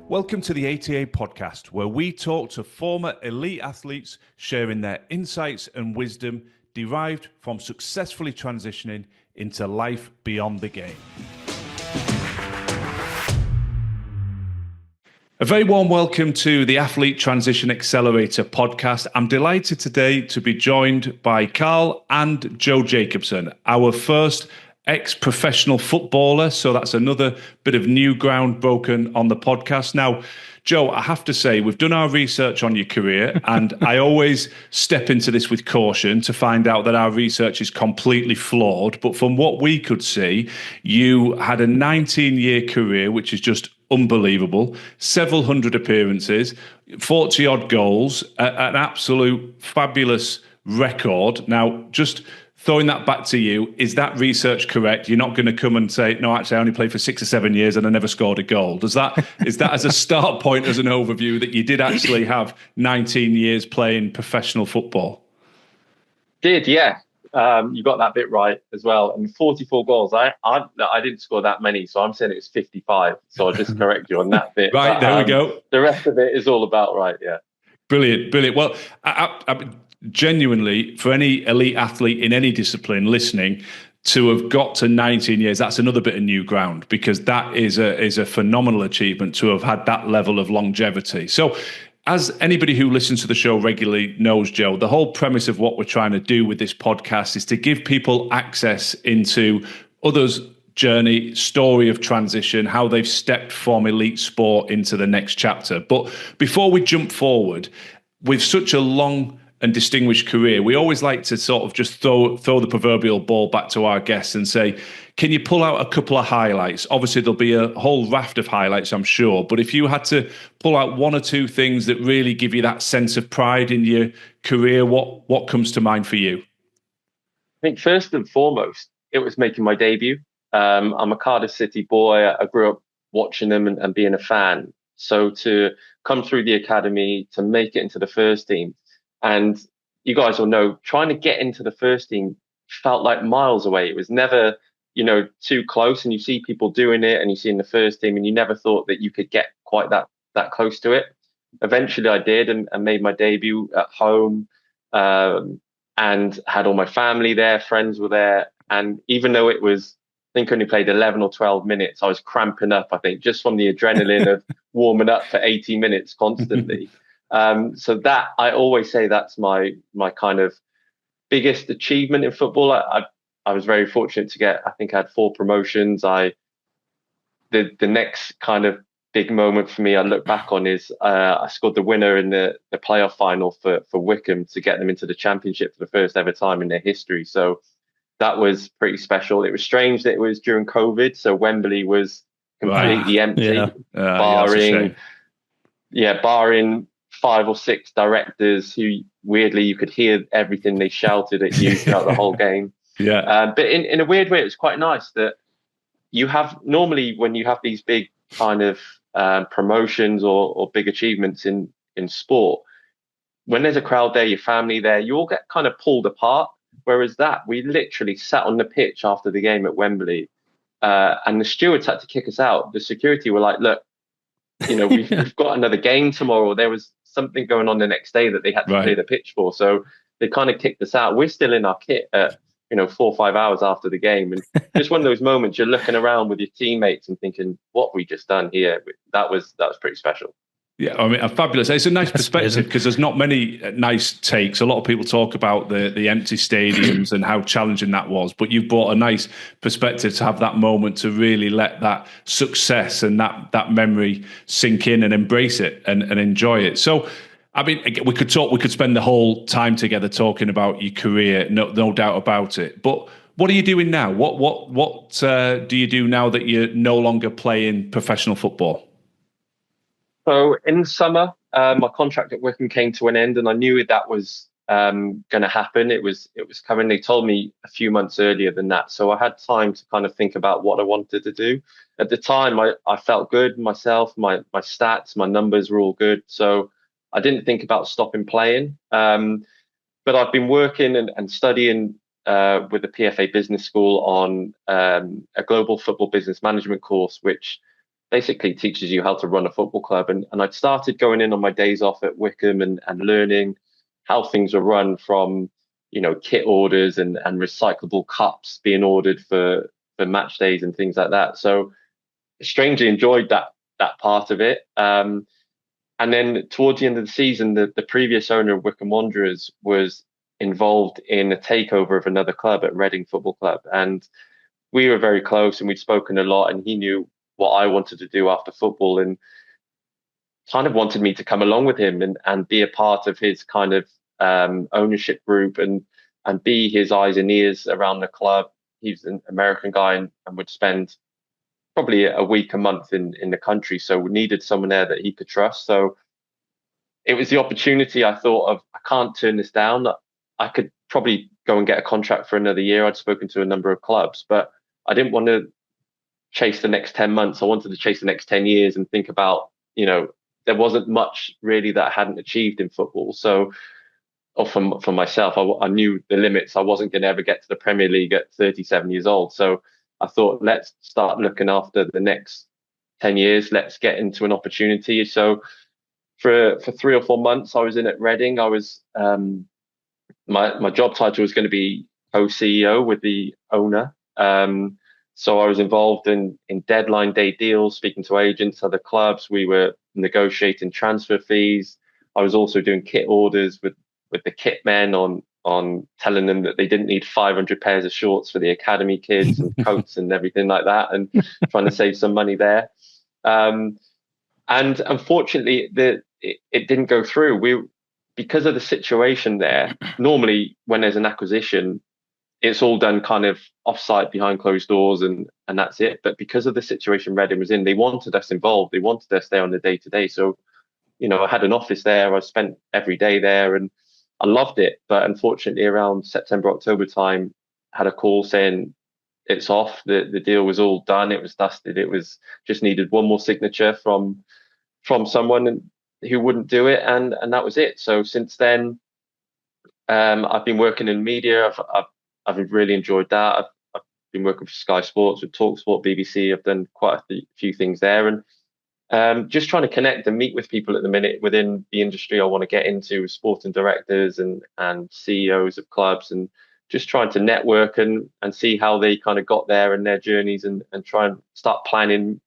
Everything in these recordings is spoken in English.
Welcome to the ATA podcast, where we talk to former elite athletes sharing their insights and wisdom derived from successfully transitioning into life beyond the game. A very warm welcome to the Athlete Transition Accelerator podcast. I'm delighted today to be joined by Carl and Joe Jacobson, our first ex-professional footballer. So that's another bit of new ground broken on the podcast. Now, Joe, I have to say, we've done our research on your career, and I always step into this with caution to find out that our research is completely flawed. But from what we could see, you had a 19-year career, which is just unbelievable, several hundred appearances, 40 odd goals, an absolute fabulous record. Now, just throwing that back to you, is that research correct? You're not going to come and say, no, actually, I only played for 6 or 7 years and I never scored a goal. Is that as a start point, as an overview, that you did actually have 19 years playing professional football? Did, yeah. You got that bit right as well. And 44 goals. I didn't score that many, so I'm saying it was 55. So I'll just correct you on that bit. Right, but, there we go. The rest of it is all about right, yeah. Brilliant. Well, I genuinely, for any elite athlete in any discipline listening, to have got to 19 years, that's another bit of new ground, because that is a phenomenal achievement to have had that level of longevity. So, as anybody who listens to the show regularly knows, Joe, the whole premise of what we're trying to do with this podcast is to give people access into others' journey, story of transition, how they've stepped from elite sport into the next chapter. But before we jump forward, with such a long and distinguished career, we always like to sort of just throw the proverbial ball back to our guests and say, can you pull out a couple of highlights? Obviously, there'll be a whole raft of highlights, I'm sure. But if you had to pull out one or two things that really give you that sense of pride in your career, what comes to mind for you? I think first and foremost, it was making my debut. I'm a Cardiff City boy. I grew up watching them and being a fan. So to come through the academy, to make it into the first team, and you guys will know, trying to get into the first team felt like miles away. It was never, too close. And you see people doing it, and you see in the first team, and you never thought that you could get quite that close to it. Eventually, I did, and made my debut at home, and had all my family there, friends were there, and even though it was, I think, only played 11 or 12 minutes, I was cramping up, I think, just from the adrenaline of warming up for 80 minutes constantly. So that, I always say, that's my kind of biggest achievement in football. I was very fortunate to get, I think I had 4 promotions. The next kind of big moment for me I look back on is I scored the winner in the playoff final for Wycombe to get them into the championship for the first ever time in their history. So that was pretty special. It was strange that it was during COVID, so Wembley was completely empty, barring 5 or 6 directors who, weirdly, you could hear everything they shouted at you throughout the whole game. But in a weird way, it was quite nice that you have, normally when you have these big kind of promotions or big achievements in sport, when there's a crowd there, your family there, you all get kind of pulled apart. Whereas we literally sat on the pitch after the game at Wembley, and the stewards had to kick us out. The security were like, look, we've got another game tomorrow. There was something going on the next day that they had to clear the pitch for. So they kind of kicked us out. We're still in our kit at, 4 or 5 hours after the game. And just one of those moments, you're looking around with your teammates and thinking, what we just done here? That was pretty special. Yeah, I mean, fabulous. It's a nice perspective, because there's not many nice takes. A lot of people talk about the empty stadiums and how challenging that was, but you've brought a nice perspective to have that moment to really let that success and that memory sink in and embrace it and enjoy it. So, I mean, we could spend the whole time together talking about your career, no doubt about it. But what are you doing now? What do you do now that you're no longer playing professional football? So in the summer, my contract at Wycombe came to an end, and I knew that was going to happen. It was coming. They told me a few months earlier than that, so I had time to kind of think about what I wanted to do. At the time, I felt good myself. My stats, my numbers were all good, so I didn't think about stopping playing. But I've been working and studying with the PFA Business School on a global football business management course, which basically teaches you how to run a football club. And I'd started going in on my days off at Wickham and learning how things are run from, kit orders and recyclable cups being ordered for match days and things like that. So strangely enjoyed that part of it. And then towards the end of the season, the previous owner of Wycombe Wanderers was involved in a takeover of another club at Reading Football Club. And we were very close and we'd spoken a lot, and he knew what I wanted to do after football and kind of wanted me to come along with him and be a part of his kind of ownership group and be his eyes and ears around the club. He's an American guy and would spend probably a week, a month in the country. So we needed someone there that he could trust. So it was the opportunity. I thought of, I can't turn this down. I could probably go and get a contract for another year. I'd spoken to a number of clubs, but I didn't want to chase the next 10 months. I wanted to chase the next 10 years and think about, there wasn't much really that I hadn't achieved in football. So, or for myself, I knew the limits. I wasn't going to ever get to the Premier League at 37 years old. So I thought, let's start looking after the next 10 years. Let's get into an opportunity. So for 3 or 4 months, I was in at Reading. I was, my job title was going to be co-CEO with the owner. So I was involved in deadline day deals, speaking to agents, other clubs. We were negotiating transfer fees. I was also doing kit orders with the kit men on telling them that they didn't need 500 pairs of shorts for the academy kids and coats and everything like that, and trying to save some money there. And unfortunately, it didn't go through. Because of the situation there, normally when there's an acquisition, it's all done kind of offsite behind closed doors and that's it. But because of the situation Reading was in, they wanted us involved. They wanted us there on the day to day. So, I had an office there. I spent every day there and I loved it. But unfortunately, around September, October time, I had a call saying it's off. The deal was all done. It was dusted. It was just needed one more signature from someone who wouldn't do it. And that was it. So since then, I've been working in media. I've really enjoyed that. I've been working for Sky Sports, with TalkSport, BBC. I've done quite a few things there, and just trying to connect and meet with people at the minute within the industry I want to get into, sporting directors and CEOs of clubs, and just trying to network and see how they kind of got there and their journeys, and try and start planning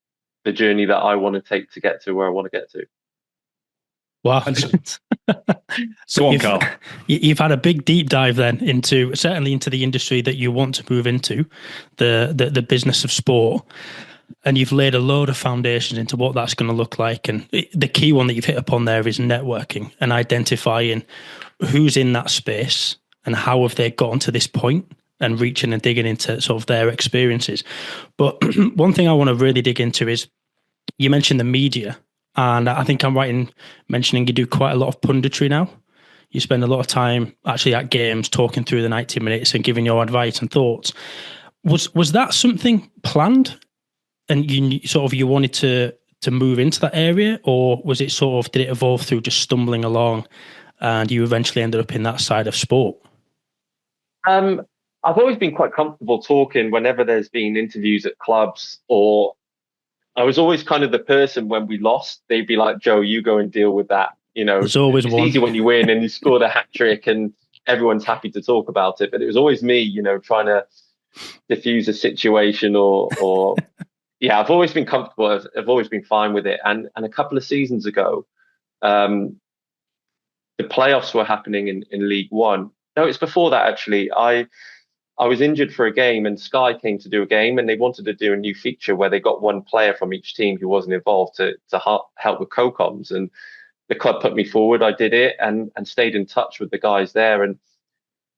the journey that I want to take to get to where I want to get to. Wow. So on, Carl. You've had a big deep dive then certainly into the industry that you want to move into, the business of sport. And you've laid a load of foundations into what that's going to look like. And the key one that you've hit upon there is networking and identifying who's in that space and how have they gotten to this point, and reaching and digging into sort of their experiences. But one thing I want to really dig into is, you mentioned the media. And I think I'm right in mentioning you do quite a lot of punditry now. You spend a lot of time actually at games talking through the 90 minutes and giving your advice and thoughts. Was that something planned, and you wanted to move into that area, or was it did it evolve through just stumbling along and you eventually ended up in that side of sport? I've always been quite comfortable talking whenever there's been interviews at clubs, or I was always kind of the person when we lost, they'd be like, Joe, you go and deal with that. There's always it's one. Easy when you win and you scored a hat trick and everyone's happy to talk about it. But it was always me, trying to diffuse a situation or yeah, I've always been comfortable. I've always been fine with it. And a couple of seasons ago, the playoffs were happening in League One. No, it's before that, actually. I was injured for a game, and Sky came to do a game, and they wanted to do a new feature where they got one player from each team who wasn't involved to help with co-coms. And the club put me forward. I did it and stayed in touch with the guys there. And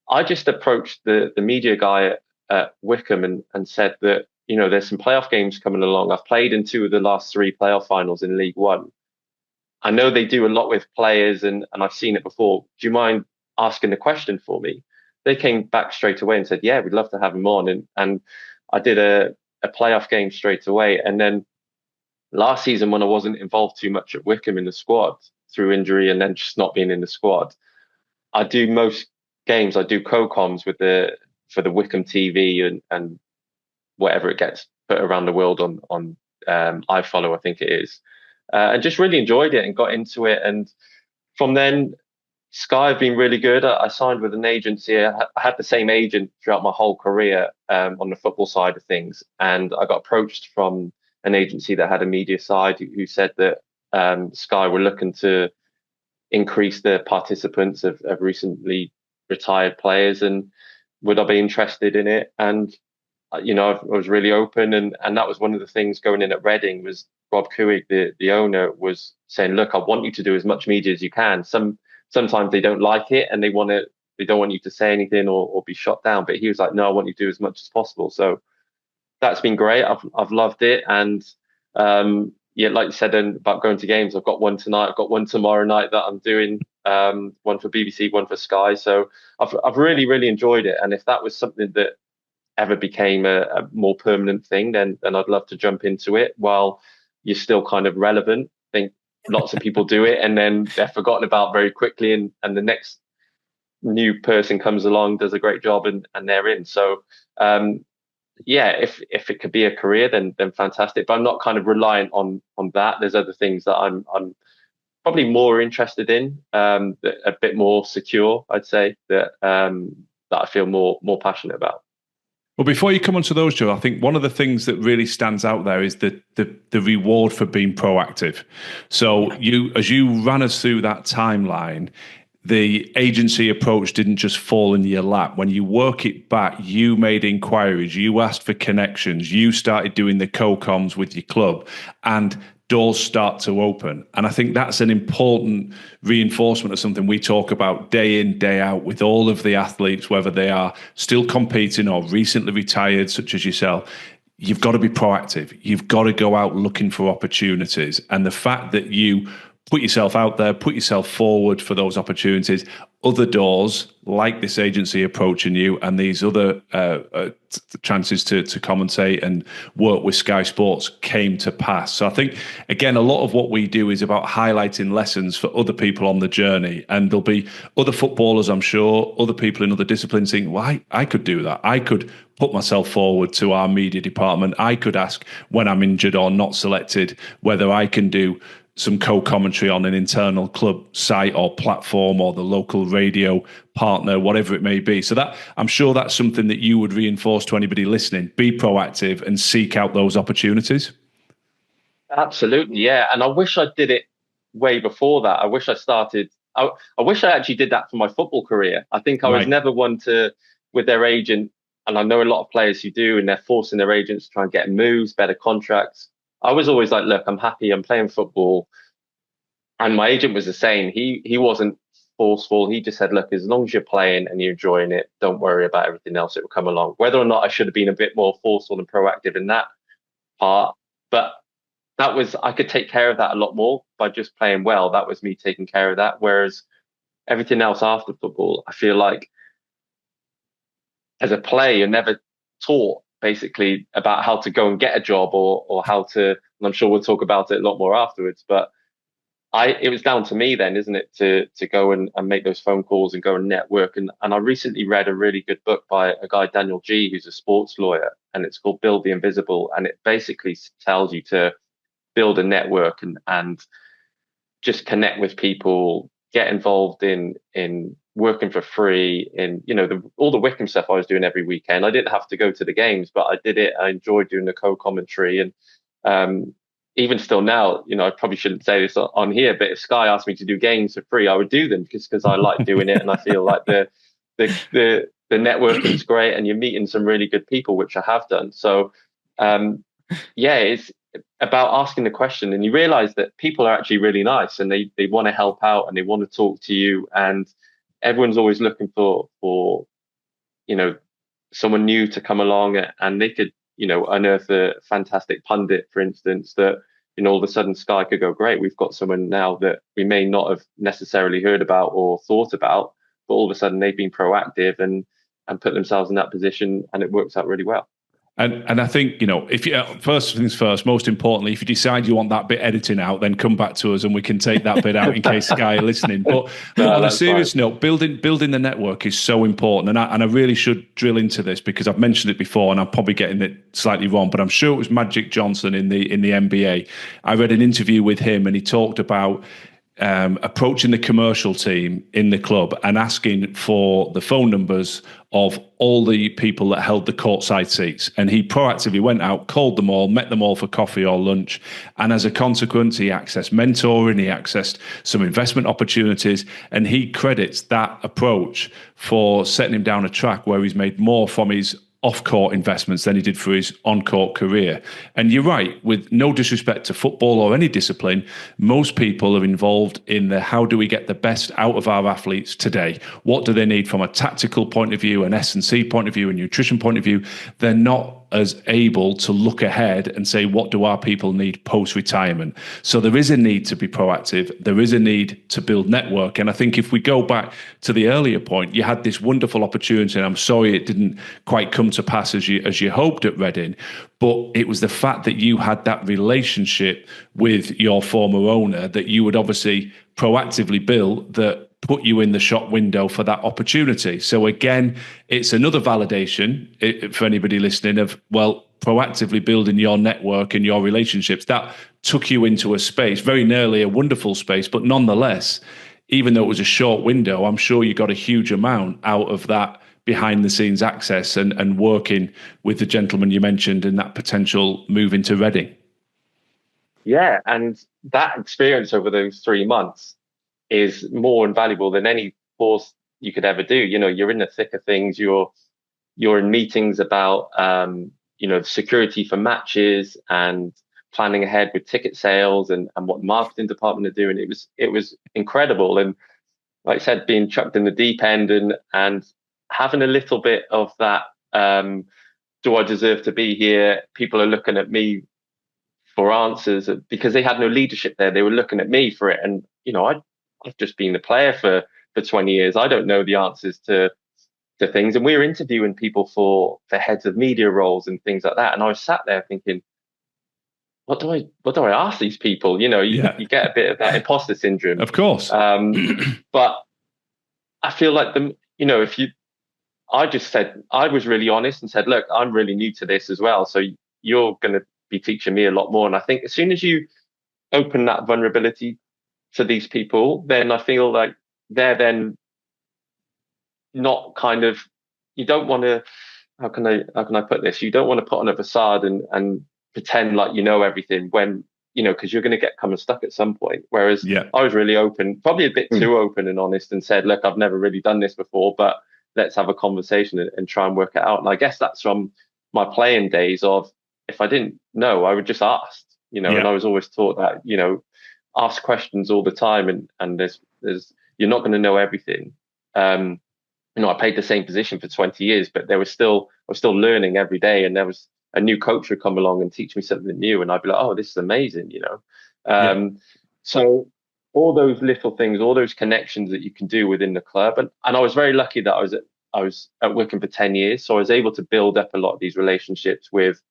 I just approached the media guy at Wickham and said that, there's some playoff games coming along. I've played in 2 of the last 3 playoff finals in League One. I know they do a lot with players and I've seen it before. Do you mind asking the question for me? They came back straight away and said, yeah, we'd love to have him on. And I did a playoff game straight away. And then last season, when I wasn't involved too much at Wickham in the squad through injury and then just not being in the squad, I do most games. I do co-coms for the Wickham TV and whatever it gets put around the world on iFollow, I think it is, and just really enjoyed it and got into it. And from then, Sky have been really good. I signed with an agency. I had the same agent throughout my whole career on the football side of things, and I got approached from an agency that had a media side who said that Sky were looking to increase the participants of recently retired players, and would I be interested in it? And I was really open, and that was one of the things going in at Reading was Rob Couig, the owner, was saying, look, I want you to do as much media as you can. Sometimes they don't like it and they don't want you to say anything or be shot down. But he was like, no, I want you to do as much as possible. So that's been great. I've loved it. And like you said about going to games, I've got one tonight. I've got one tomorrow night that I'm doing, one for BBC, one for Sky. So I've really, really enjoyed it. And if that was something that ever became a more permanent thing, then I'd love to jump into it while you're still kind of relevant. I think lots of people do it and then they're forgotten about very quickly, and the next new person comes along, does a great job, and they're in. So if it could be a career, then fantastic. But I'm not kind of reliant on that. There's other things that I'm probably more interested in, a bit more secure, I'd say, that I feel more passionate about. Well, before you come onto those, Joe, I think one of the things that really stands out there is the reward for being proactive. So as you ran us through that timeline, the agency approach didn't just fall in your lap. When you work it back, you made inquiries, you asked for connections, you started doing the co-coms with your club, and doors start to open. And I think that's an important reinforcement of something we talk about day in, day out with all of the athletes, whether they are still competing or recently retired, such as yourself. You've got to be proactive. You've got to go out looking for opportunities. And the fact that you put yourself out there, put yourself forward for those opportunities, other doors like this agency approaching you and these other chances to commentate and work with Sky Sports came to pass. So I think, again, a lot of what we do is about highlighting lessons for other people on the journey. And there'll be other footballers, I'm sure, other people in other disciplines saying, well, I could do that. I could put myself forward to our media department. I could ask when I'm injured or not selected whether I can do some co-commentary on an internal club site or platform or the local radio partner, whatever it may be. So that, I'm sure that's something that you would reinforce to anybody listening. Be proactive and seek out those opportunities. Absolutely, yeah. And I wish I did it way before that. I wish I wish I actually did that for my football career. I think I was never one to, with their agent, and I know a lot of players who do, and they're forcing their agents to try and get moves, better contracts. I was always like, look, I'm happy, I'm playing football. And my agent was the same. He wasn't forceful. He just said, look, as long as you're playing and you're enjoying it, don't worry about everything else. It will come along. Whether or not I should have been a bit more forceful and proactive in that part. But I could take care of that a lot more by just playing well. That was me taking care of that. Whereas everything else after football, I feel like as a player, you're never taught basically about how to go and get a job or how to, and I'm sure we'll talk about it a lot more afterwards, but it was down to me then, isn't it, to go and make those phone calls and go and network. And I recently read a really good book by a guy, Daniel G, who's a sports lawyer, and it's called Build the Invisible. And it basically tells you to build a network and just connect with people, get involved in working for free in, all the Wickham stuff I was doing every weekend. I didn't have to go to the games, but I did it. I enjoyed doing the co-commentary. And even still now, I probably shouldn't say this on here, but if Sky asked me to do games for free, I would do them because I like doing it. And I feel like the networking is great and you're meeting some really good people, which I have done. So, it's about asking the question, and you realize that people are actually really nice and they want to help out and they want to talk to you, and everyone's always looking for someone new to come along, and they could unearth a fantastic pundit, for instance, that all of a sudden Sky could go, great, we've got someone now that we may not have necessarily heard about or thought about, but all of a sudden they've been proactive and put themselves in that position, and it works out really well. And I think, if you, first things first, most importantly, if you decide you want that bit editing out, then come back to us and we can take that bit out in case Sky are listening. But on a serious note, building the network is so important. And I really should drill into this because I've mentioned it before and I'm probably getting it slightly wrong, but I'm sure it was Magic Johnson in the NBA. I read an interview with him and he talked about approaching the commercial team in the club and asking for the phone numbers of all the people that held the courtside seats. And he proactively went out, called them all, met them all for coffee or lunch. And as a consequence, he accessed mentoring, he accessed some investment opportunities, and he credits that approach for setting him down a track where he's made more from his off-court investments than he did for his on-court career. And you're right, with no disrespect to football or any discipline, most people are involved in the how do we get the best out of our athletes today? What do they need from a tactical point of view, an S&C point of view, a nutrition point of view? They're not as able to look ahead and say, what do our people need post-retirement? So there is a need to be proactive. There is a need to build network. And I think if we go back to the earlier point, you had this wonderful opportunity, and I'm sorry it didn't quite come to pass as you hoped at Reading, but it was the fact that you had that relationship with your former owner that you would obviously proactively build that put you in the shop window for that opportunity. So again, it's another validation for anybody listening of, well, proactively building your network and your relationships. That took you into a space, very nearly a wonderful space, but nonetheless, even though it was a short window, I'm sure you got a huge amount out of that behind the scenes access and working with the gentleman you mentioned in that potential move into Reading. Yeah, and that experience over those 3 months is more invaluable than any course you could ever do. You're in the thick of things. You're in meetings about security for matches and planning ahead with ticket sales and what the marketing department are doing. It was incredible. And like I said, being chucked in the deep end and having a little bit of that, do I deserve to be here? People are looking at me for answers because they had no leadership there. They were looking at me for it. And, I've just been a player for 20 years. I don't know the answers to things. And we were interviewing people for heads of media roles and things like that. And I was sat there thinking, what do I ask these people? You get a bit of that imposter syndrome. Of course. But I feel like I just said, I was really honest and said, look, I'm really new to this as well. So you're going to be teaching me a lot more. And I think as soon as you open that vulnerability to these people, then I feel like they're then not kind of, you don't want to, how can I put this? You don't want to put on a facade and pretend like you know everything when, because you're going to get come unstuck at some point. Whereas I was really open, probably a bit too open and honest, and said, look, I've never really done this before, but let's have a conversation and try and work it out. And I guess that's from my playing days of, if I didn't know, I would just ask, and I was always taught that, ask questions all the time, and there's you're not going to know everything. I played the same position for 20 years, but I was still learning every day, and there was a new coach would come along and teach me something new, and I'd be like, oh, this is amazing, So all those little things, all those connections that you can do within the club, and I was very lucky that I was at Wycombe for 10 years, so I was able to build up a lot of these relationships with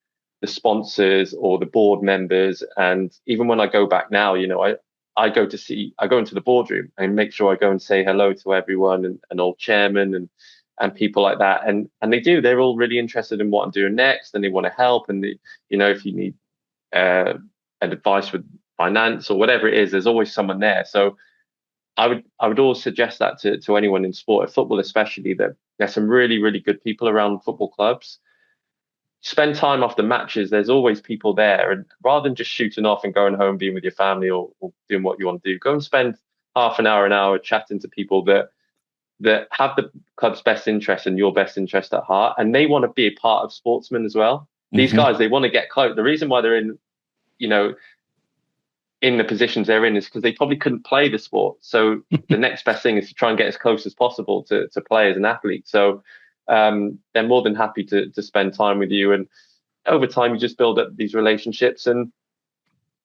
the sponsors or the board members. And even when I go back now, I go into the boardroom and make sure I go and say hello to everyone and old chairman and people like that. And they're all really interested in what I'm doing next, and they want to help. And if you need advice with finance or whatever it is, there's always someone there. So I would always suggest that to anyone in sport, football especially, that there's some really, really good people around football clubs. Spend time after matches. There's always people there, and rather than just shooting off and going home, being with your family or doing what you want to do, go and spend half an hour chatting to people that have the club's best interest and your best interest at heart, and they want to be a part of sportsmen as well. These guys, they want to get close. The reason why they're in the positions they're in is because they probably couldn't play the sport. So the next best thing is to try and get as close as possible to play as an athlete. So they're more than happy to spend time with you, and over time you just build up these relationships. And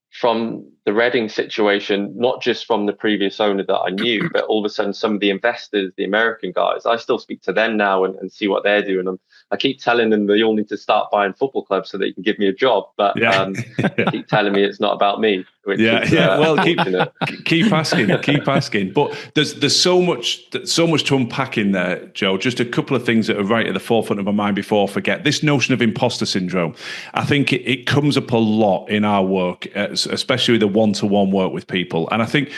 from the Reading situation, not just from the previous owner that I knew, but all of a sudden some of the investors, the American guys, I still speak to them now and see what they're doing. I keep telling them they all need to start buying football clubs so they can give me a job, but they keep telling me it's not about me, which is well, unfortunate. keep asking. But there's so much to unpack in there, Joe. Just a couple of things that are right at the forefront of my mind before I forget. This notion of imposter syndrome, I think it comes up a lot in our work, especially the one-to-one work with people, and I think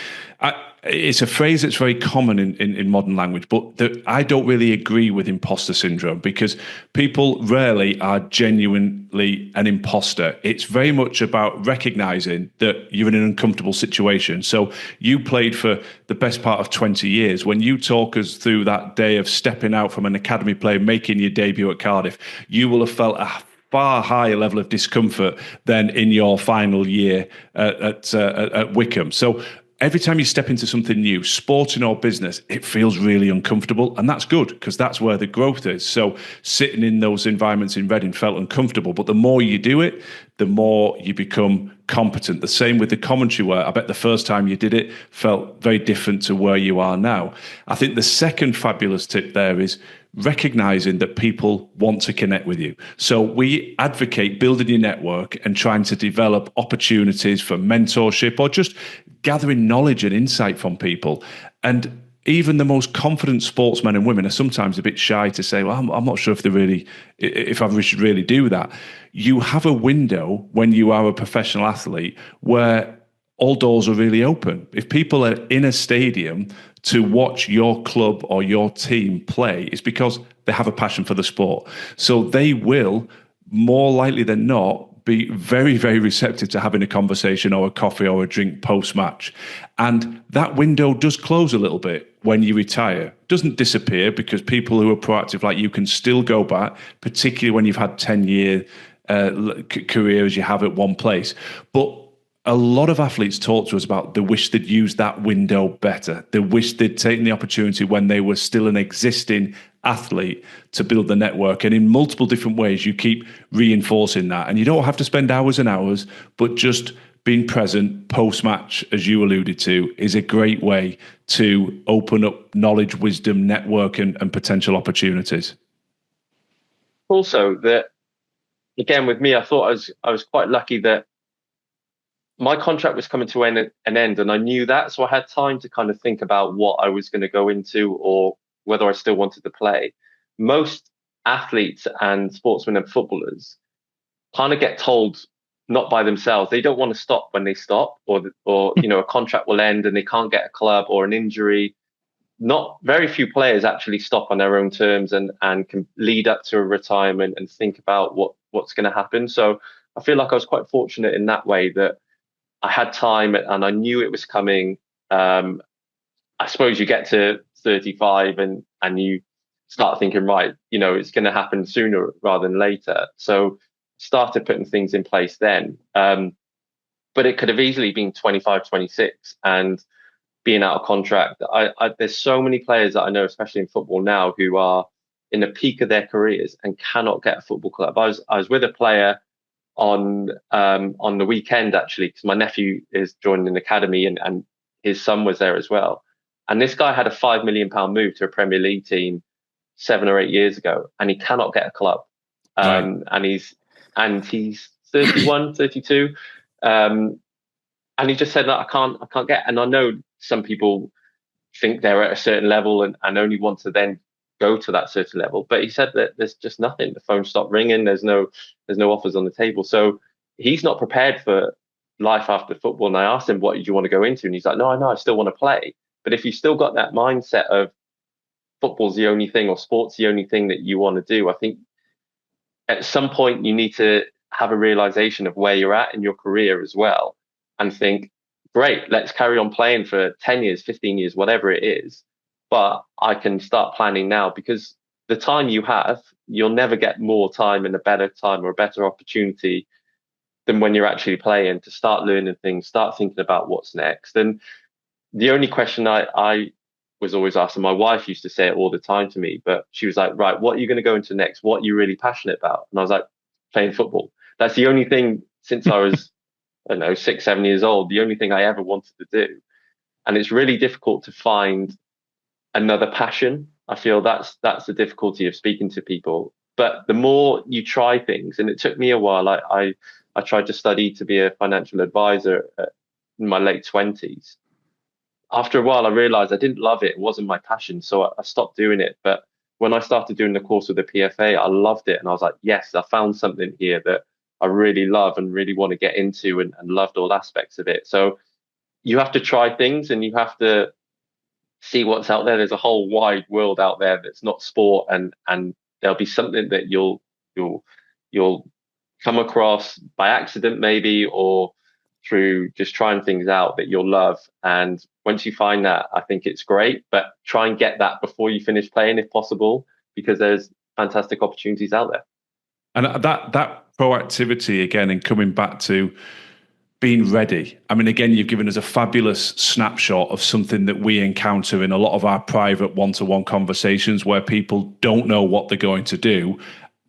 it's a phrase that's very common in modern language, but I don't really agree with imposter syndrome, because people rarely are genuinely an imposter. It's very much about recognizing that you're in an uncomfortable situation. So you played for the best part of 20 years. When you talk us through that day of stepping out from an academy play, making your debut at Cardiff, you will have felt a far higher level of discomfort than in your final year at Wickham. So every time you step into something new, sporting or business, it feels really uncomfortable. And that's good, because that's where the growth is. So sitting in those environments in Reading felt uncomfortable. But the more you do it, the more you become competent. The same with the commentary, where I bet the first time you did it felt very different to where you are now. I think the second fabulous tip there is recognizing that people want to connect with you. So we advocate building your network and trying to develop opportunities for mentorship or just gathering knowledge and insight from people. And even the most confident sportsmen and women are sometimes a bit shy to say, well, I'm not sure if I should really do that. You have a window when you are a professional athlete where all doors are really open. If people are in a stadium to watch your club or your team play, it's because they have a passion for the sport. So they will, more likely than not, be very, very receptive to having a conversation or a coffee or a drink post-match. And that window does close a little bit when you retire. It doesn't disappear, because people who are proactive like you can still go back, particularly when you've had 10-year career as you have at one place. But a lot of athletes talk to us about they wish they'd used that window better. They wish they'd taken the opportunity when they were still an existing athlete to build the network. And in multiple different ways, you keep reinforcing that. And you don't have to spend hours and hours, but just being present post-match, as you alluded to, is a great way to open up knowledge, wisdom, network, and potential opportunities. Also, that again with me, I thought I was quite lucky that my contract was coming to an end, and I knew that, so I had time to kind of think about what I was going to go into or whether I still wanted to play. Most athletes and sportsmen and footballers kind of get told not by themselves. They don't want to stop when they stop, or a contract will end and they can't get a club, or an injury. Not very few players actually stop on their own terms and can lead up to a retirement and think about what's going to happen. So I feel like I was quite fortunate in that way, that I had time and I knew it was coming. I suppose you get to 35 and you start thinking, right, it's going to happen sooner rather than later. So started putting things in place then. But it could have easily been 25, 26 and being out of contract. There's so many players that I know, especially in football now, who are in the peak of their careers and cannot get a football club. I was with a player on the weekend, actually, because my nephew is joining an academy and his son was there as well. And this guy had a £5 million move to a Premier League team 7 or 8 years ago, and he cannot get a club. Right. And he's 31, 32. And he just said, no, I can't get. And I know some people think they're at a certain level and only want to then go to that certain level. But he said that there's just nothing. The phone stopped ringing. There's no offers on the table. So he's not prepared for life after football. And I asked him, what do you want to go into? And he's like, no, I still want to play. But if you still got that mindset of football's the only thing or sport's the only thing that you want to do, I think at some point you need to have a realization of where you're at in your career as well and think, great, let's carry on playing for 10 years, 15 years, whatever it is. But I can start planning now, because the time you have, you'll never get more time and a better time or a better opportunity than when you're actually playing, to start learning things, start thinking about what's next. And the only question I was always asked, and my wife used to say it all the time to me, but she was like, right, what are you going to go into next? What are you really passionate about? And I was like, playing football. That's the only thing since I was, I don't know, 6, 7 years old, the only thing I ever wanted to do. And it's really difficult to find another passion. I feel that's the difficulty of speaking to people. But the more you try things, and it took me a while. I tried to study to be a financial advisor in my late 20s. After a while, I realized I didn't love it. It wasn't my passion. So I stopped doing it. But when I started doing the course with the PFA, I loved it. And I was like, yes, I found something here that I really love and really want to get into, and loved all aspects of it. So you have to try things, and you have to see what's out there. There's a whole wide world out there that's not sport, and there'll be something that you'll come across by accident maybe, or through just trying things out that you'll love. And once you find that, I think it's great, but try and get that before you finish playing if possible, because there's fantastic opportunities out there. And that proactivity again, and coming back to being ready. I mean, again, you've given us a fabulous snapshot of something that we encounter in a lot of our private one-to-one conversations, where people don't know what they're going to do.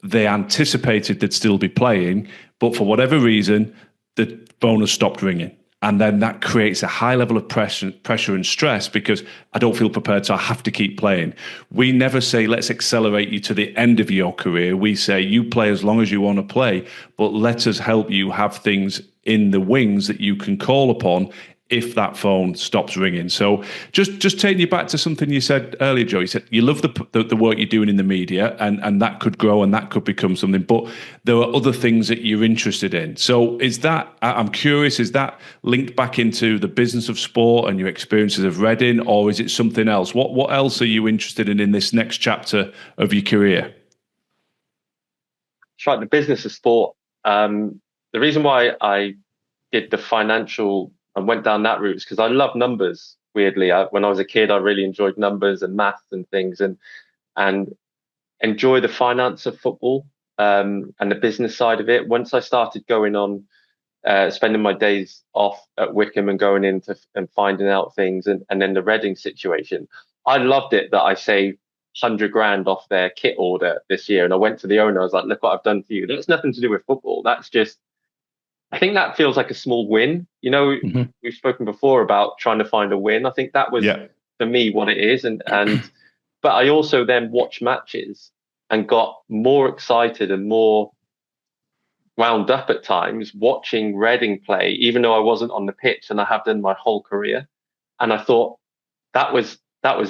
They anticipated they'd still be playing, but for whatever reason, the phone has stopped ringing. And then that creates a high level of pressure and stress, because I don't feel prepared, so I have to keep playing. We never say, let's accelerate you to the end of your career. We say, you play as long as you want to play, but let us help you have things in the wings that you can call upon if that phone stops ringing. So just taking you back to something you said earlier, Joe. You said you love the work you're doing in the media, and that could grow and that could become something, but there are other things that you're interested in. So I'm curious, is that linked back into the business of sport and your experiences of Reading, or is it something else? What else are you interested in this next chapter of your career? It's right, the business of sport. The reason why I did the financial and went down that route is because I love numbers. Weirdly, when I was a kid, I really enjoyed numbers and maths and things, and enjoy the finance of football, and the business side of it. Once I started going on, spending my days off at Wickham and going into and finding out things, and then the Reading situation, I loved it that I saved 100 grand off their kit order this year. And I went to the owner. I was like, look what I've done for you. That's nothing to do with football. That's just, I think that feels like a small win. You know, we've spoken before about trying to find a win. I think that was for me what it is. And but I also then watched matches and got more excited and more wound up at times watching Reading play, even though I wasn't on the pitch, and I have done my whole career. And I thought that was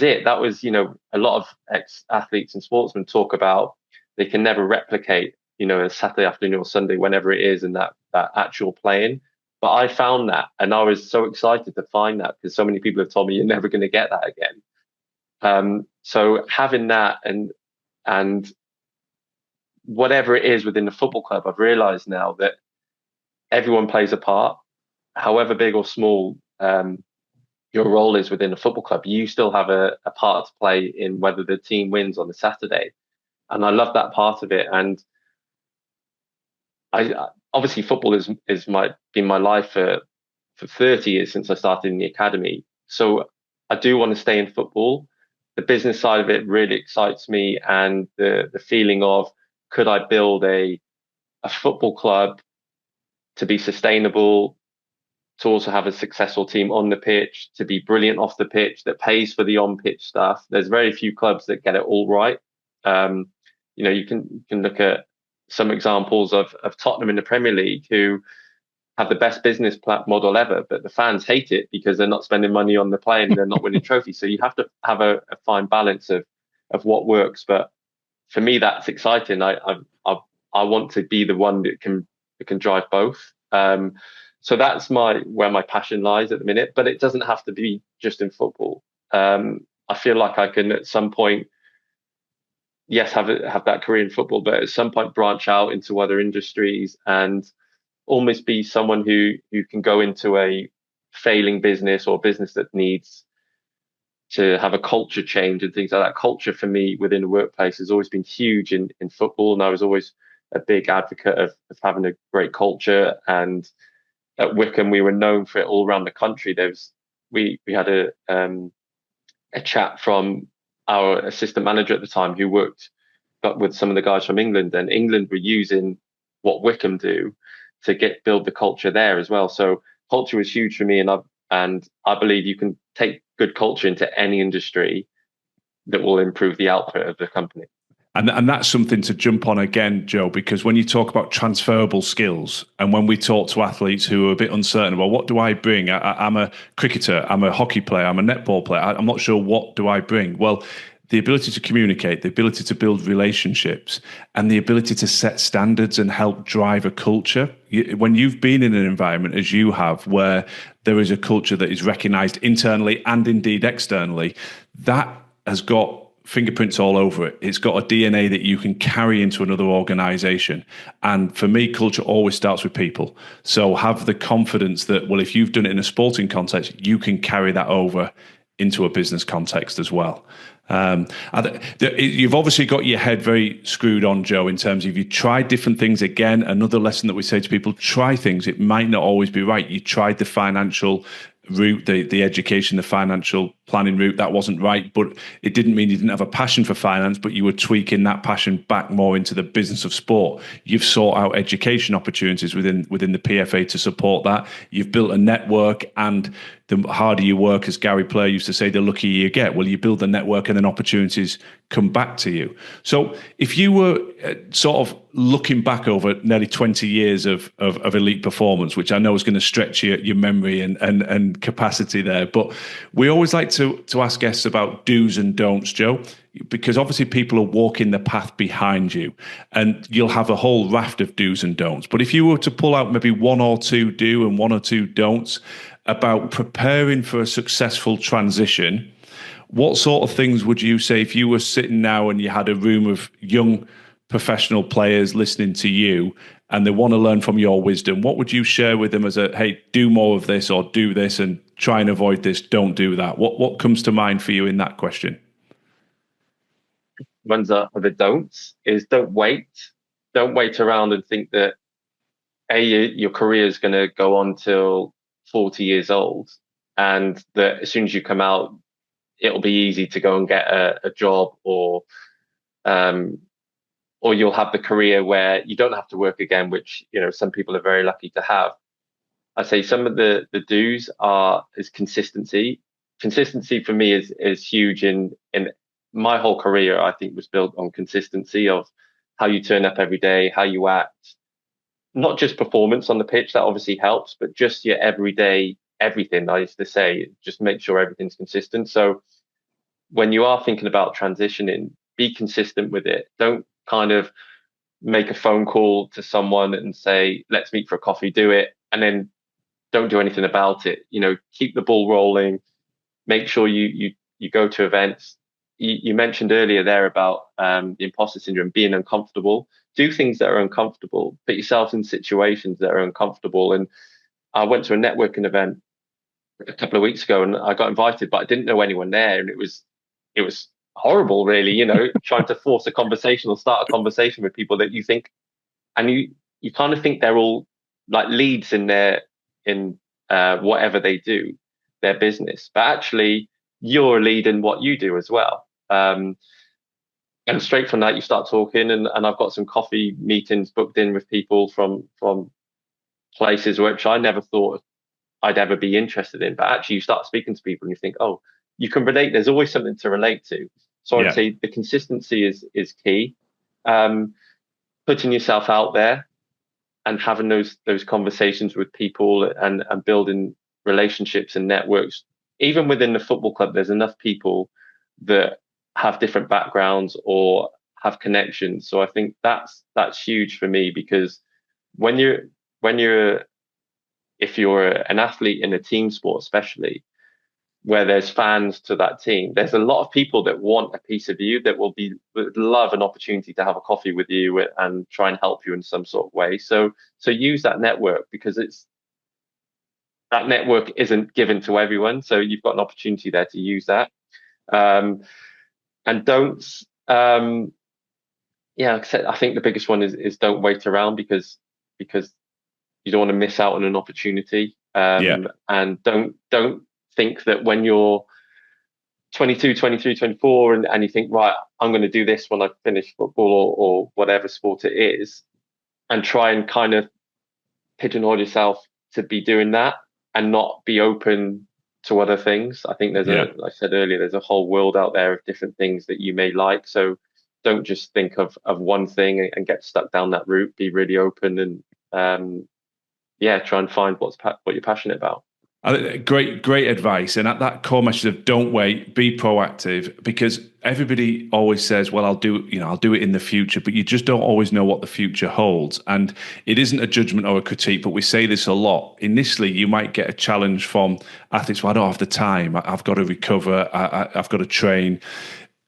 it. That was, you know, a lot of ex-athletes and sportsmen talk about they can never replicate, you know, a Saturday afternoon or Sunday, whenever it is, and that actual playing. But I found that, and I was so excited to find that, because so many people have told me you're never going to get that again. So having that, and whatever it is within the football club, I've realized now that everyone plays a part, however big or small your role is within a football club. You still have a part to play in whether the team wins on a Saturday. And I love that part of it. And I obviously football is been my life for 30 years since I started in the academy. So I do want to stay in football. The business side of it really excites me, and the feeling of, could I build a football club to be sustainable, to also have a successful team on the pitch, to be brilliant off the pitch, that pays for the on-pitch stuff. There's very few clubs that get it all right. You know, you can look at some examples of Tottenham in the Premier League, who have the best business model ever, but the fans hate it because they're not spending money on the play and they're not winning trophies. So you have to have a fine balance of what works. But for me, that's exciting. I want to be the one that can drive both. So that's where my passion lies at the minute. But it doesn't have to be just in football. I feel like I can at some point, yes, have that career in football, but at some point branch out into other industries and almost be someone who can go into a failing business or business that needs to have a culture change and things like that. Culture for me within the workplace has always been huge in football, and I was always a big advocate of having a great culture. And at Wickham, we were known for it all around the country. We had a chat from our assistant manager at the time, who worked with some of the guys from England, and England were using what Wickham do to build the culture there as well. So culture was huge for me, and I believe you can take good culture into any industry that will improve the output of the company. And that's something to jump on again, Joe, because when you talk about transferable skills, and when we talk to athletes who are a bit uncertain about what do I bring, I'm a cricketer, I'm a hockey player, I'm a netball player, I'm not sure what do I bring. Well, the ability to communicate, the ability to build relationships, and the ability to set standards and help drive a culture. When you've been in an environment, as you have, where there is a culture that is recognized internally and indeed externally, that has got fingerprints all over it. It's got a DNA that you can carry into another organization. And for me, culture always starts with people. So have the confidence that, well, if you've done it in a sporting context, you can carry that over into a business context as well. You've obviously got your head very screwed on, Joe, in terms of you tried different things. Again, another lesson that we say to people, try things. It might not always be right. You tried the financial route, the education, the financial planning route, that wasn't right, but it didn't mean you didn't have a passion for finance, but you were tweaking that passion back more into the business of sport. You've sought out education opportunities within the PFA to support that. You've built a network, and the harder you work, as Gary Player used to say, the luckier you get. Well, you build the network and then opportunities come back to you. So if you were sort of looking back over nearly 20 years of elite performance, which I know is going to stretch your memory and capacity there, but we always like to ask guests about do's and don'ts, Joe, because obviously people are walking the path behind you, and you'll have a whole raft of do's and don'ts. But if you were to pull out maybe one or two do and one or two don'ts about preparing for a successful transition, what sort of things would you say if you were sitting now and you had a room of young professional players listening to you and they want to learn from your wisdom? What would you share with them as a, hey, do more of this, or do this and try and avoid this, don't do that? What comes to mind for you in that question? Ones are the don'ts is don't wait around and think that your career is going to go on till 40 years old, and that as soon as you come out, it'll be easy to go and get a job, or you'll have the career where you don't have to work again, which, you know, some people are very lucky to have. I say some of the do's is consistency. Consistency for me is huge in my whole career. I think was built on consistency of how you turn up every day, how you act, not just performance on the pitch, that obviously helps, but just your everyday everything. I used to say, just make sure everything's consistent. So when you are thinking about transitioning, be consistent with it. Don't kind of make a phone call to someone and say, let's meet for a coffee, do it, and then don't do anything about it. You know, keep the ball rolling. Make sure you go to events. You mentioned earlier there about the imposter syndrome, being uncomfortable. Do things that are uncomfortable. Put yourself in situations that are uncomfortable. And I went to a networking event a couple of weeks ago, and I got invited, but I didn't know anyone there, and it was horrible, really. You know, trying to force a conversation or start a conversation with people that you think, and you kind of think they're all like leads in whatever they do, their business, but actually you're a lead in what you do as well. And straight from that, you start talking, and I've got some coffee meetings booked in with people from places which I never thought I'd ever be interested in. But actually, you start speaking to people and you think, oh, you can relate. There's always something to relate to. So I'd say the consistency is key. Putting yourself out there and having those conversations with people and building relationships and networks. Even within the football club, there's enough people that have different backgrounds or have connections. So I think that's huge for me, because if you're an athlete in a team sport, especially where there's fans to that team, there's a lot of people that want a piece of you, that would love an opportunity to have a coffee with you and try and help you in some sort of way. So use that network, because that network isn't given to everyone. So you've got an opportunity there to use that. And don'ts, I think the biggest one is don't wait around, because you don't want to miss out on an opportunity. And don't think that when you're 22, 23, 24 and you think, right, I'm going to do this when I finish football or whatever sport it is, and try and kind of pigeonhole yourself to be doing that and not be open to other things. I think like I said earlier, there's a whole world out there of different things that you may like. So don't just think of one thing and get stuck down that route. Be really open and try and find what you're passionate about. Great advice. And at that core message of don't wait, be proactive, because everybody always says, well, I'll do it in the future, but you just don't always know what the future holds. And it isn't a judgment or a critique, but we say this a lot. Initially, you might get a challenge from athletes. Well, I don't have the time. I've got to recover. I've got to train.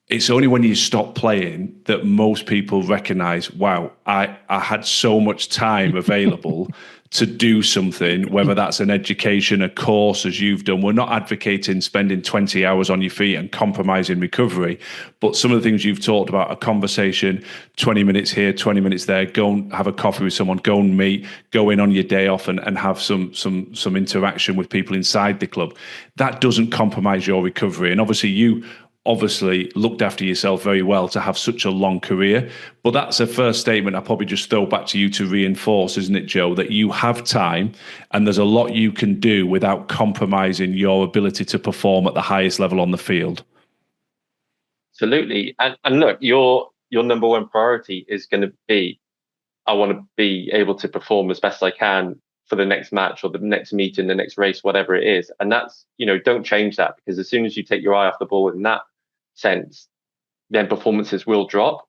It's only when you stop playing that most people recognize, wow, I had so much time available to do something, whether that's an education, a course, as you've done. We're not advocating spending 20 hours on your feet and compromising recovery, but some of the things you've talked about, a conversation, 20 minutes here, 20 minutes there, go and have a coffee with someone, go and meet, go in on your day off and have some interaction with people inside the club. That doesn't compromise your recovery. And obviously you looked after yourself very well to have such a long career. But that's a first statement I probably just throw back to you to reinforce, isn't it, Joe, that you have time and there's a lot you can do without compromising your ability to perform at the highest level on the field. Absolutely. And look, your number one priority is going to be, I want to be able to perform as best I can for the next match or the next meeting, the next race, whatever it is. And that's, don't change that, because as soon as you take your eye off the ball in that sense, then performances will drop.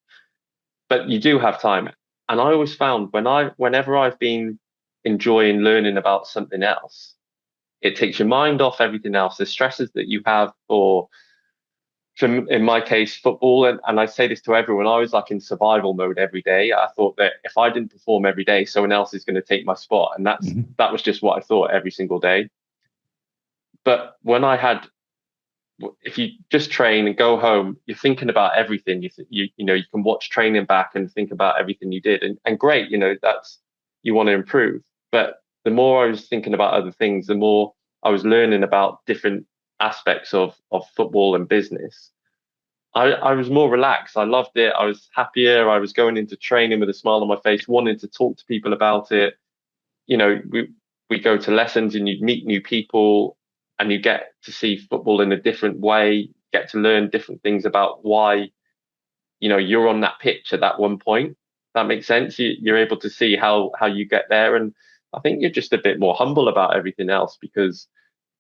But you do have time. And I always found whenever I've been enjoying learning about something else, it takes your mind off everything else, the stresses that you have for in my case, football. And I say this to everyone, I was like in survival mode every day. I thought that if I didn't perform every day, someone else is going to take my spot. And that was just what I thought every single day. But if you just train and go home, you're thinking about everything. You can watch training back and think about everything you did, and great, that's, you want to improve. But the more I was thinking about other things, the more I was learning about different aspects of football and business. I was more relaxed. I loved it. I was happier. I was going into training with a smile on my face, wanting to talk to people about it. We go to lessons and you meet new people, and you get to see football in a different way, get to learn different things about why, you're on that pitch at that one point. That makes sense. You're able to see how you get there. And I think you're just a bit more humble about everything else, because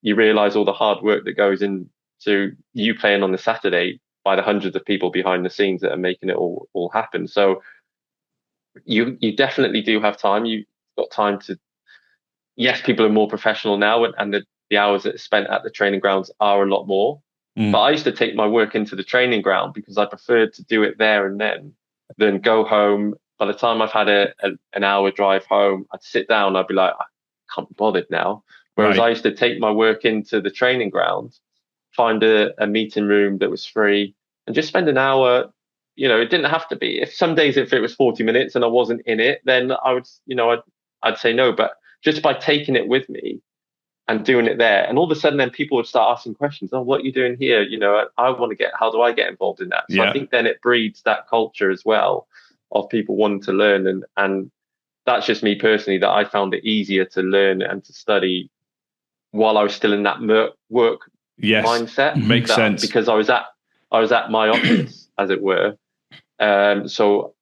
you realize all the hard work that goes into you playing on the Saturday by the hundreds of people behind the scenes that are making it all happen. So you definitely do have time. You've got time to, yes, people are more professional now, and the hours that are spent at the training grounds are a lot more. But I used to take my work into the training ground because I preferred to do it there and then go home. By the time I've had an hour drive home, I'd sit down, I'd be like, I can't be bothered now. Whereas I used to take my work into the training ground, find a meeting room that was free, and just spend an hour. It didn't have to be. If it was 40 minutes and I wasn't in it, then I would, I'd say no. But just by taking it with me and doing it there, and all of a sudden then people would start asking questions. Oh, what are you doing here? How do I get involved in that? So I think then it breeds that culture as well of people wanting to learn. And that's just me personally, that I found it easier to learn and to study while I was still in that work mindset. Makes sense. Because I was at my office, as it were. So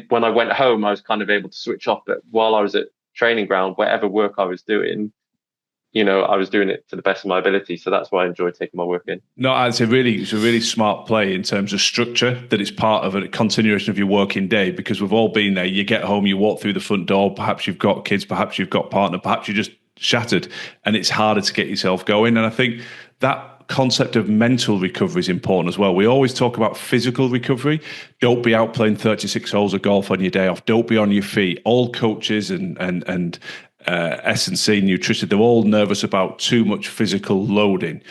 when I went home, I was kind of able to switch off. But while I was at training ground, whatever work I was doing, I was doing it to the best of my ability. So that's why I enjoy taking my work in. No, it's a really smart play in terms of structure, that it's part of a continuation of your working day, because we've all been there. You get home, you walk through the front door, perhaps you've got kids, perhaps you've got a partner, perhaps you're just shattered, and it's harder to get yourself going. And I think that concept of mental recovery is important as well. We always talk about physical recovery. Don't be out playing 36 holes of golf on your day off. Don't be on your feet. All coaches and S&C nutrition, they're all nervous about too much physical loading.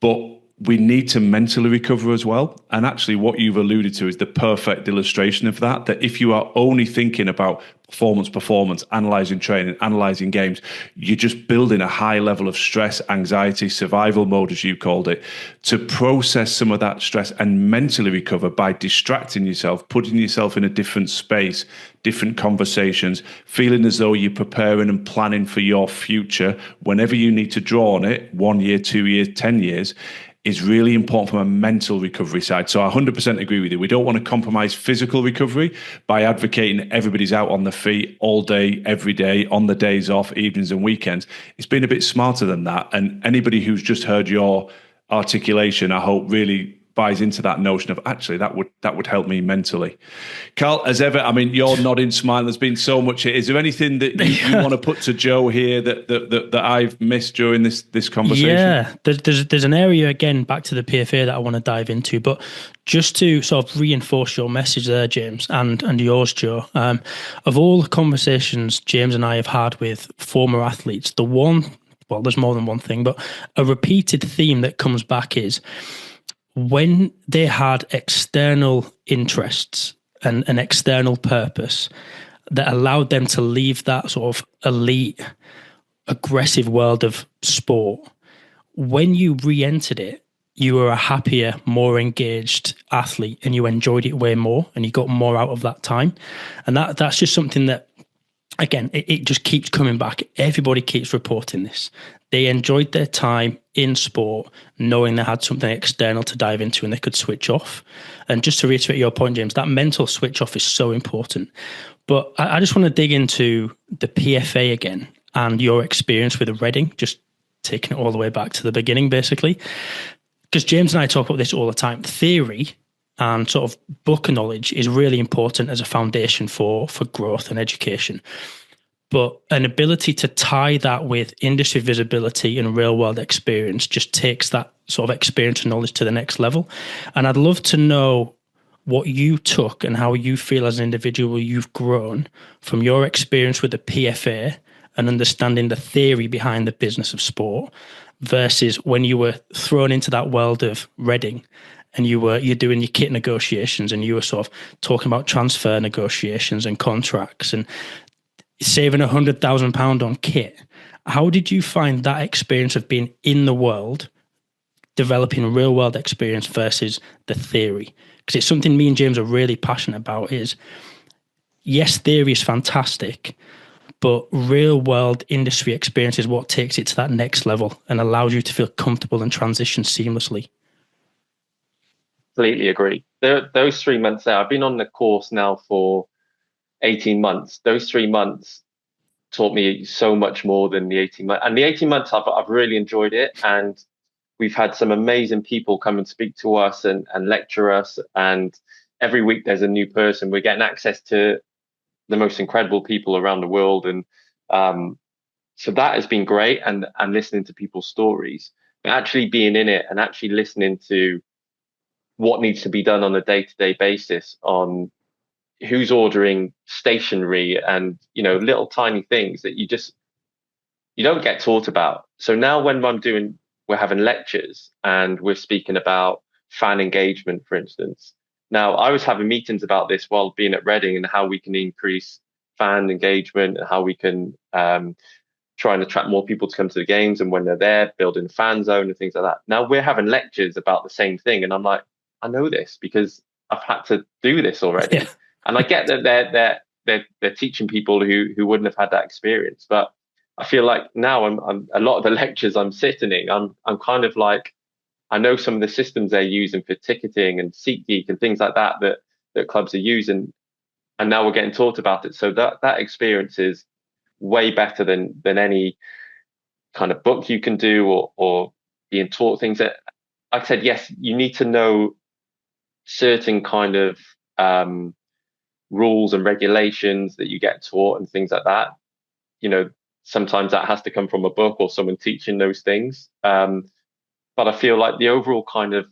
But we need to mentally recover as well. And actually what you've alluded to is the perfect illustration of that if you are only thinking about performance, analysing training, analysing games, you're just building a high level of stress, anxiety, survival mode, as you called it, to process some of that stress and mentally recover by distracting yourself, putting yourself in a different space, different conversations, feeling as though you're preparing and planning for your future whenever you need to draw on it, 1 year, 2 years, 10 years. is really important from a mental recovery side. So I 100% agree with you. We don't want to compromise physical recovery by advocating everybody's out on the feet all day, every day, on the days off, evenings and weekends. It's been a bit smarter than that. And anybody who's just heard your articulation, I hope, really buys into that notion of actually that would help me mentally. Carl, as ever, I mean, you're nodding, smiling. There's been so much here. Is there anything that you want to put to Joe here that I've missed during this conversation? Yeah, there's an area, again, back to the PFA, that I want to dive into, but just to sort of reinforce your message there, James, and yours, Joe. Of all the conversations James and I have had with former athletes, there's more than one thing, but a repeated theme that comes back is when they had external interests and an external purpose that allowed them to leave that sort of elite, aggressive world of sport, when you re-entered it, you were a happier, more engaged athlete, and you enjoyed it way more, and you got more out of that time. And that's just something that, again, it just keeps coming back. Everybody keeps reporting this. They enjoyed their time in sport, knowing they had something external to dive into and they could switch off. And just to reiterate your point, James, that mental switch off is so important. But I just want to dig into the PFA again and your experience with Reading, just taking it all the way back to the beginning, basically. Because James and I talk about this all the time. Theory and sort of book knowledge is really important as a foundation for growth and education. But an ability to tie that with industry visibility and real world experience just takes that sort of experience and knowledge to the next level. And I'd love to know what you took and how you feel as an individual you've grown from your experience with the PFA and understanding the theory behind the business of sport versus when you were thrown into that world of Reading and you're doing your kit negotiations and you were sort of talking about transfer negotiations and contracts and saving £100,000 on kit. How did you find that experience of being in the world, developing real world experience versus the theory? Because it's something me and James are really passionate about is, yes, theory is fantastic, but real world industry experience is what takes it to that next level and allows you to feel comfortable and transition seamlessly. Completely agree. Those 3 months there, I've been on the course now for 18 months. Those 3 months taught me so much more than the 18 months. And the 18 months, I've really enjoyed it. And we've had some amazing people come and speak to us and lecture us. And every week there's a new person. We're getting access to the most incredible people around the world. And so that has been great. And listening to people's stories, but actually being in it and actually listening to what needs to be done on a day-to-day basis on who's ordering stationery and, little tiny things that you don't get taught about. So now when we're having lectures and we're speaking about fan engagement, for instance. Now, I was having meetings about this while being at Reading and how we can increase fan engagement and how we can try and attract more people to come to the games. And when they're there, building a fan zone and things like that. Now we're having lectures about the same thing. And I'm like, I know this because I've had to do this already. Yeah. And I get that they're teaching people who wouldn't have had that experience. But I feel like now I'm a lot of the lectures I'm sitting in, I'm kind of like, I know some of the systems they're using for ticketing and SeatGeek and things like that clubs are using, and now we're getting taught about it. So that experience is way better than any kind of book you can do or being taught things. That, like I said, yes, you need to know certain kind of rules and regulations that you get taught and things like that. Sometimes that has to come from a book or someone teaching those things. But I feel like the overall kind of,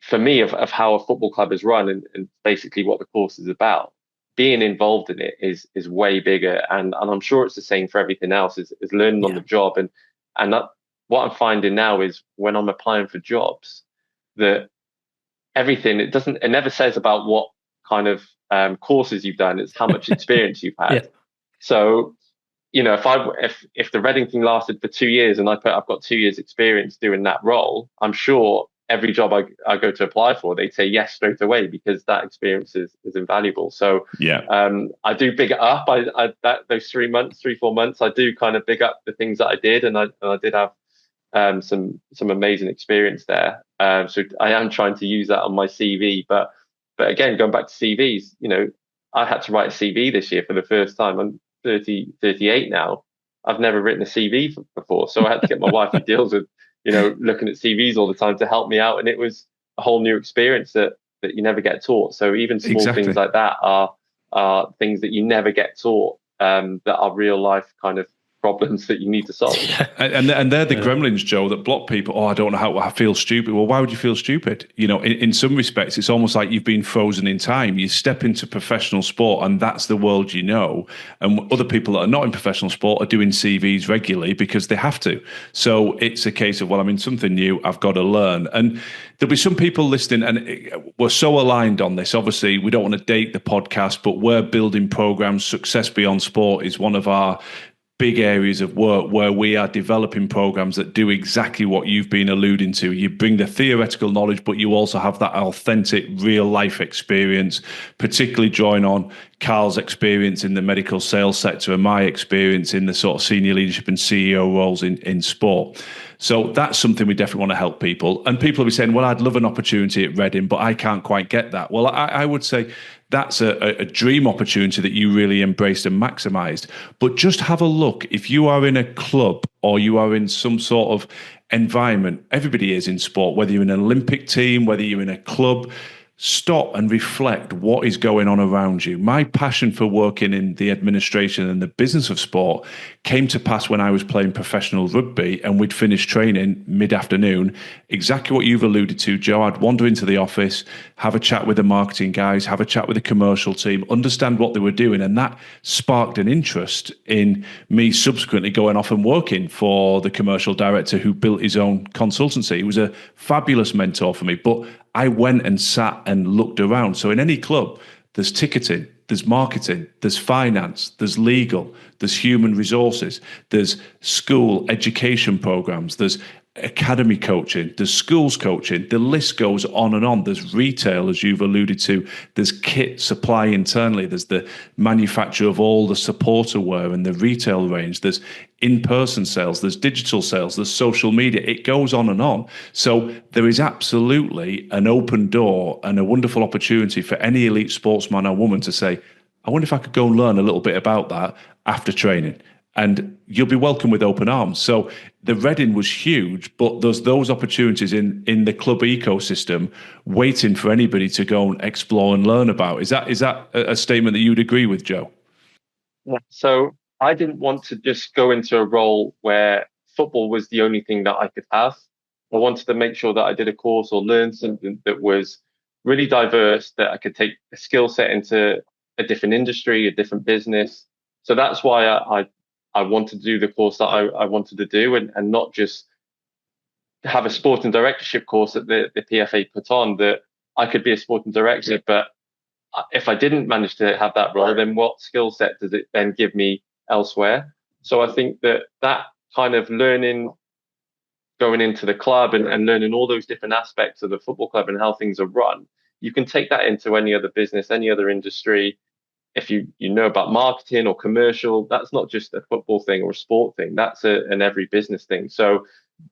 for me, of how a football club is run and basically what the course is about, being involved in it is way bigger. And I'm sure it's the same for everything else, is learning on the job. And that, what I'm finding now is when I'm applying for jobs, that everything, it never says about what kind of courses you've done. It's how much experience you've had. Yeah. So, if the Reading thing lasted for 2 years and I've got 2 years experience doing that role, I'm sure every job I go to apply for, they'd say yes straight away because that experience is invaluable. So yeah, I do big it up. Those 3 4 months, I do kind of big up the things that I did, and I did have some amazing experience there. So I am trying to use that on my CV. But again, going back to CVs, I had to write a CV this year for the first time. I'm 38 now. I've never written a CV before, so I had to get my wife, who deals with looking at CVs all the time, to help me out, and it was a whole new experience that you never get taught. So even small things like that are things that you never get taught, that are real life kind of problems that you need to solve. And they're the gremlins, Joe, that block people. Oh, I don't know how I feel stupid. Well, why would you feel stupid? In some respects, it's almost like you've been frozen in time. You step into professional sport and that's the world you know. And other people that are not in professional sport are doing CVs regularly because they have to. So it's a case of, well, I'm in something new, I've got to learn. And there'll be some people listening, and we're so aligned on this. Obviously, we don't want to date the podcast, but we're building programs. Success Beyond Sport is one of our big areas of work where we are developing programs that do exactly what you've been alluding to. You bring the theoretical knowledge, but you also have that authentic real life experience, particularly drawing on Carl's experience in the medical sales sector and my experience in the sort of senior leadership and CEO roles in sport. So that's something we definitely want to help people. And people will be saying, well, I'd love an opportunity at Reading, but I can't quite get that. Well, I would say that's a dream opportunity that you really embraced and maximized. But just have a look. If you are in a club or you are in some sort of environment, everybody is in sport, whether you're in an Olympic team, whether you're in a club, stop and reflect what is going on around you. My passion for working in the administration and the business of sport came to pass when I was playing professional rugby and we'd finish training mid-afternoon. Exactly what you've alluded to, Joe. I'd wander into the office, have a chat with the marketing guys, have a chat with the commercial team, understand what they were doing. And that sparked an interest in me subsequently going off and working for the commercial director who built his own consultancy. He was a fabulous mentor for me, but I went and sat and looked around. So in any club, there's ticketing, there's marketing, there's finance, there's legal, there's human resources, there's school education programs, there's academy coaching, there's schools coaching, the list goes on and on. There's retail, as you've alluded to, there's kit supply internally, there's the manufacture of all the supporter wear and the retail range, there's in-person sales, there's digital sales, there's social media, it goes on and on. So there is absolutely an open door and a wonderful opportunity for any elite sportsman or woman to say, I wonder if I could go and learn a little bit about that after training. And you'll be welcome with open arms. So the Reading was huge, but there's those opportunities in the club ecosystem waiting for anybody to go and explore and learn about. Is that a statement that you'd agree with, Joe? Yeah. So I didn't want to just go into a role where football was the only thing that I could have. I wanted to make sure that I did a course or learned something that was really diverse, that I could take a skill set into a different industry, a different business. So that's why I wanted to do the course that I wanted to do, and not just have a sporting directorship course that the PFA put on, that I could be a sporting director. But if I didn't manage to have that role, then what skill set does it then give me elsewhere? So I think that kind of learning, going into the club and learning all those different aspects of the football club and how things are run, you can take that into any other business, any other industry. If you know about marketing or commercial, that's not just a football thing or a sport thing. That's an every business thing. So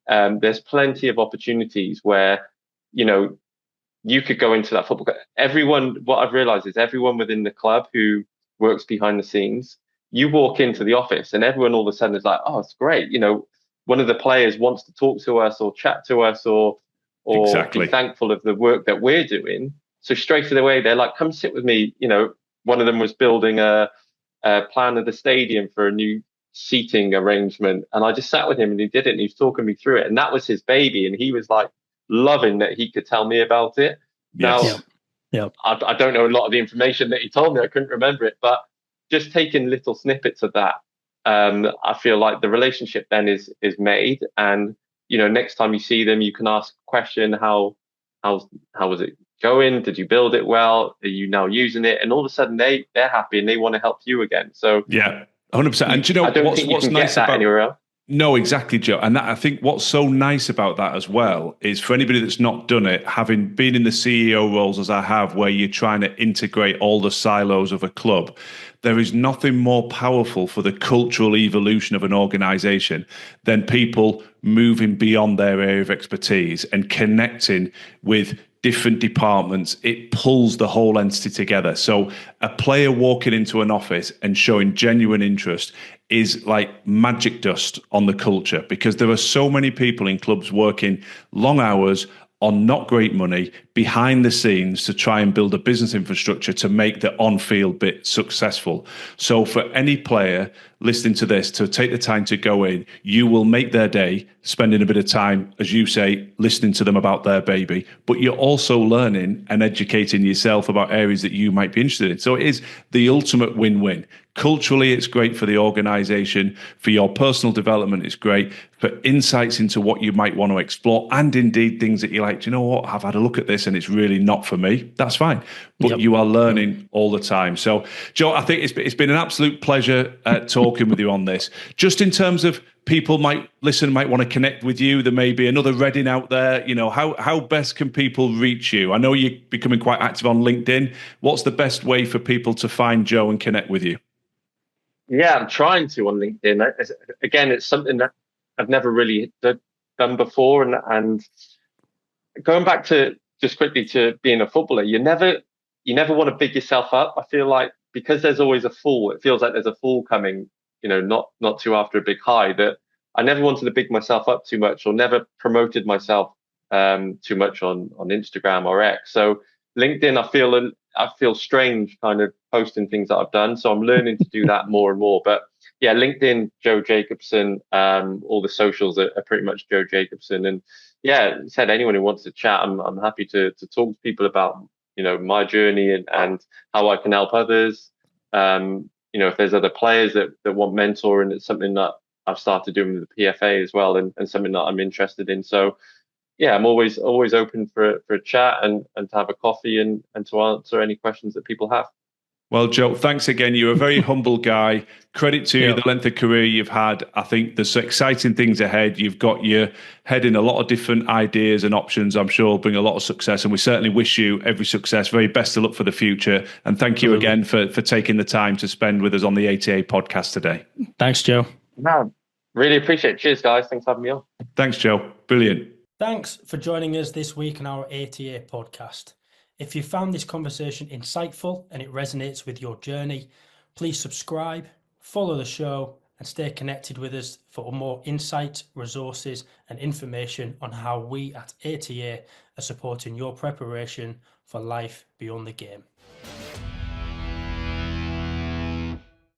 there's plenty of opportunities where, you could go into that football club. What I've realized is everyone within the club who works behind the scenes, you walk into the office and everyone all of a sudden is like, oh, it's great. One of the players wants to talk to us or chat to us or Exactly. be thankful of the work that we're doing. So straight away, they're like, come sit with me. One of them was building a plan of the stadium for a new seating arrangement. And I just sat with him and he did it and he was talking me through it. And that was his baby. And he was like loving that he could tell me about it. Yes. Now, I don't know a lot of the information that he told me. I couldn't remember it. But just taking little snippets of that, I feel like the relationship then is made. And, next time you see them, you can ask a question, how was it going? Did you build it well? Are you now using it? And all of a sudden they're happy and they want to help you again. So yeah, 100%. And I don't think you can get that anywhere else. No, exactly, Joe. And I think what's so nice about that as well is for anybody that's not done it, having been in the CEO roles as I have, where you're trying to integrate all the silos of a club, there is nothing more powerful for the cultural evolution of an organization than people moving beyond their area of expertise and connecting with different departments. It pulls the whole entity together. So a player walking into an office and showing genuine interest is like magic dust on the culture, because there are so many people in clubs working long hours on not great money behind the scenes to try and build a business infrastructure to make the on-field bit successful. So for any player listening to this to take the time to go in, you will make their day spending a bit of time, as you say, listening to them about their baby, but you're also learning and educating yourself about areas that you might be interested in. So it is the ultimate win-win. Culturally, it's great for the organization. For your personal development, it's great. For insights into what you might want to explore, and indeed things that you're like, do you know what, I've had a look at this and it's really not for me. That's fine. But you are learning all the time. So, Joe, I think it's been an absolute pleasure talking with you on this. Just in terms of people might want to connect with you. There may be another Reading out there. You know, how best can people reach you? I know you're becoming quite active on LinkedIn. What's the best way for people to find Joe and connect with you? Yeah, I'm trying to on LinkedIn. Again, it's something that I've never really done before. And going back to just quickly to being a footballer, you never want to big yourself up. I feel like because there's always a fall, it feels like there's a fall coming, not too after a big high, that I never wanted to big myself up too much, or never promoted myself too much on Instagram or X. So LinkedIn, I feel strange kind of posting things that I've done. So I'm learning to do that more and more. But yeah, LinkedIn, Joe Jacobson, all the socials are pretty much Joe Jacobson. And yeah, said anyone who wants to chat, I'm happy to talk to people about, my journey and how I can help others. If there's other players that want mentoring, it's something that I've started doing with the PFA as well, and something that I'm interested in. So yeah, I'm always open for a chat and to have a coffee and to answer any questions that people have. Well, Joe, thanks again. You're a very humble guy. Credit to you, the length of career you've had. I think there's exciting things ahead. You've got your head in a lot of different ideas and options. I'm sure will bring a lot of success. And we certainly wish you every success. Very best of luck for the future. And thank you again for taking the time to spend with us on the ATA podcast today. Thanks, Joe. No, really appreciate it. Cheers, guys. Thanks for having me on. Thanks, Joe. Brilliant. Thanks for joining us this week on our ATA podcast. If you found this conversation insightful and it resonates with your journey, please subscribe, follow the show, and stay connected with us for more insights, resources, and information on how we at ATA are supporting your preparation for life beyond the game.